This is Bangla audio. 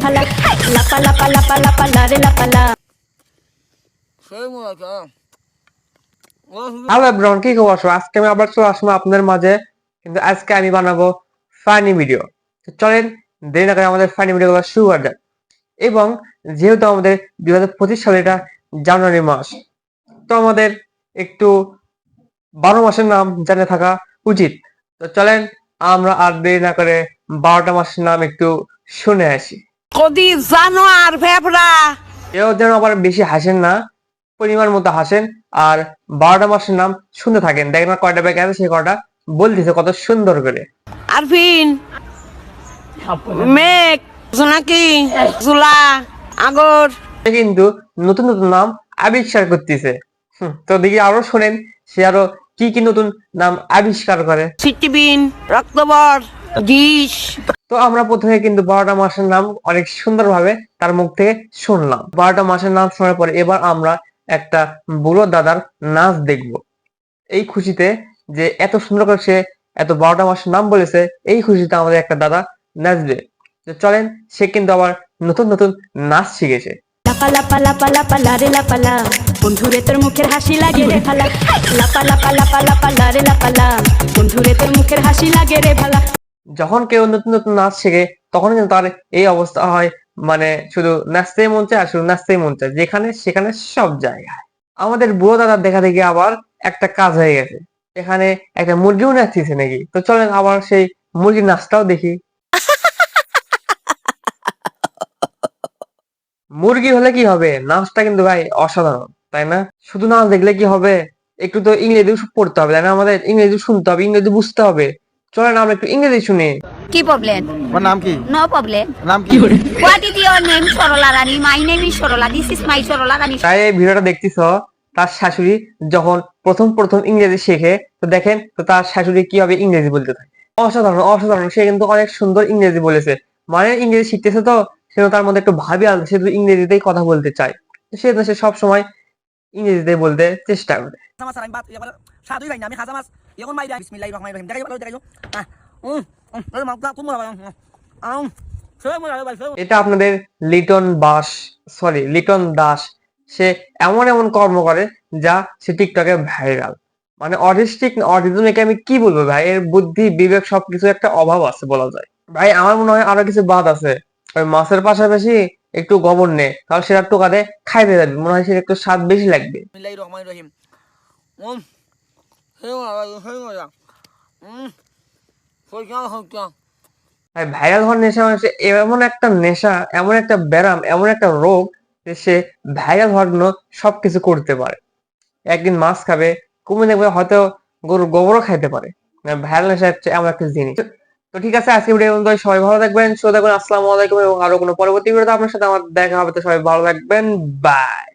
ভালা লাপা লাপা লাপা লাপা লারে লাপালা। হ্যালো এভরিওয়ান, কি খবর? আজকে আমি আবার চলে আসলাম আপনাদের মাঝে, কিন্তু আজকে আমি বানাবো ফানি ভিডিও। তো চলেন দেরি না করে আমাদের ফানি ভিডিওগুলো শুরু করা যাক। এবং যেহেতু আমাদের 2025 সালে এটা জানুয়ারি মাস, তো আমাদের একটু 12 মাসের নাম জানে থাকা উচিত। তো চলেন আমরা আর দেরি না করে 12টা মাসের নাম একটু শুনে আসি। কদি জানো আর ভেবরা কেউ যেন আবার বেশি হাসেন না, পরিমাণ মতো হাসেন। আর 12টা মাসের নাম শুনতে থাকেন, দেখেন না কয়টা ব্যাগ আছে, সেই কয়টা বলতেছে কত সুন্দর করে। আরফিন মেঘ জোনাকি জুলা আগর সে কিন্তু নতুন নতুন নাম আবিষ্কার করতেছে। তো দেখি আরো শোনেন সে আরো কি কি নতুন নাম আবিষ্কার করে। সিটিবিন রক্তবর ডিশ। তো আমরা প্রথমে কিন্তু 12টা মাসের নাম অনেক সুন্দরভাবে তার মুখ থেকে শুনলাম। 12টা মাসের নাম শোনার পরে এবার আমরা একটা বুড়ো দাদার নাচ দেখব। এই খুশিতে যে এত সুন্দর করে সে এত 12টা মাসের নাম বলেছে, এই খুশিতে আমাদের একটা দাদা নাচবে। তো চলেন, সে কিন্তু আবার নতুন নতুন নাচ শিখেছে। লাপা লাপা লাপা লাপা লারে লাপালা, বন্ধুরে তোর মুখের হাসি লাগে রে ভালা লাপা লাপা লাপা লাপা লারে লাপালা, বন্ধুরে তোর মুখের হাসি লাগে রে ভালা। যখন কেউ নতুন নতুন নাচ শেখে তখন কিন্তু তার এই অবস্থা হয়, মানে শুধু নাচতেই মন চায় আর শুধু নাচতেই মন চায়, যেখানে সেখানে সব জায়গায়। আমাদের বুড়ো দাদার দেখা দেখি আবার একটা কাজ হয়ে গেছে, এখানে একটা মুরগিও নাচতেছে নাকি। তো চলেন আবার সেই মুরগির নাচটাও দেখি। মুরগি হলে কি হবে, নাচটা কিন্তু ভাই অসাধারণ, তাই না? শুধু নাচ দেখলে কি হবে, একটু তো ইংরেজি পড়তে হবে, তাই না? আমাদের ইংরেজি শুনতে হবে, ইংরেজি বুঝতে হবে। চলেন আমরা একটু ইংরেজি শুনি। কি প্রবলেম? ওর নাম কি? No problem. নাম কি? What is your name? Sarala Rani. My name is Sarala. This is my Sarala Rani. তাই এই ভিডিওটা দেখতেছ, তার শাশুড়ি যখন প্রথম প্রথম ইংরেজি শেখে, তো দেখেন তো তার শাশুড়ি কিভাবে ইংরেজি বলতে থাকে। অসাধারণ অসাধারণ, সে কিন্তু অনেক সুন্দর ইংরেজি বলেছে। মানে ইংরেজি শিখতেছে তো, সে তার মধ্যে একটু ভাবি আনতে, সে তো ইংরেজিতেই কথা বলতে চায়। সে সব সময় ইংরেজিতে বলতে চেষ্টা করে। সাধুই ভাই না, আমি খাজা মাছ এখন মাইরা বিসমিল্লাহির রহমানির রহিম দেখাই ভালো দেখাইছো। মাছটা কোন মারা এটা আপনাদের লিটন দাস। সে এমন এমন কর্ম করে যা সে টিকটকে ভাইরাল। মানে অটিজমকে আমি কি বলবো ভাই, এর বুদ্ধি বিবেক সবকিছু একটা অভাব আছে বলা যায়। ভাই আমার মনে হয় আরো কিছু বাদ আছে, ওই মাছের পাশাপাশি একটু গোবর নে, তাহলে সেটা টোকাতে খাইতে যাবে, মনে হয় সেটা একটু স্বাদ বেশি লাগবে। বিসমিল্লাহির রহমানির রহিম। ভাইরাল হওয়ার নেশা হচ্ছে এমন একটা নেশা, এমন একটা ব্যারাম, এমন একটা রোগ যে সে ভাইরাল হওয়ার জন্য সবকিছু করতে পারে। একদিন মাছ খাবে, কুমির দেখবে হয়তো গরুর গোবরও খাইতে পারে। ভাইরাল নেশা হচ্ছে এমন একটা জিনিস। তো ঠিক আছে, আজকে ভিডিও পর্যন্ত। সবাই ভালো থাকবেন, সুস্থ থাকবেন। আসসালামু আলাইকুম। এবং আরো কোনো পরবর্তী ভিডিওতে আপনার সাথে আমার দেখা হবে। তো সবাই ভালো থাকবেন, বাই।